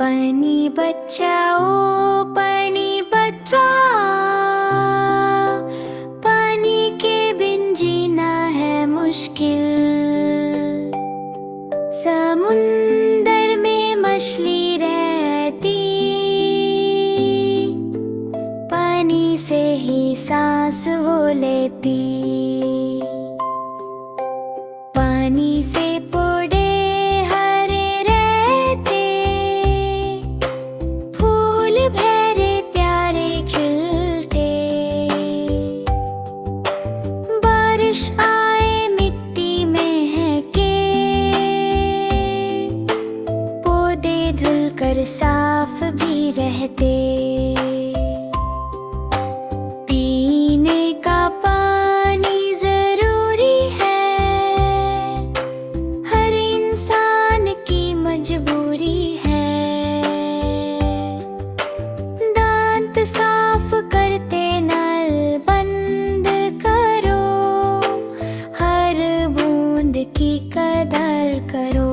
पानी बचाओ, पानी बचाओ, पानी के बिन जीना है मुश्किल। समुंदर में मछली रहती, पानी से ही सांस वो लेती। पानी से पौधे हरे रहते, फूल भरे प्यारे खिलते। बारिश आए मिट्टी महके, पौधे धुलकर साफ भी रहते। पीने का पानी जरूरी है, हर इंसान की मजबूरी है। दांत साफ करते नल बंद करो, हर बूंद की कदर करो।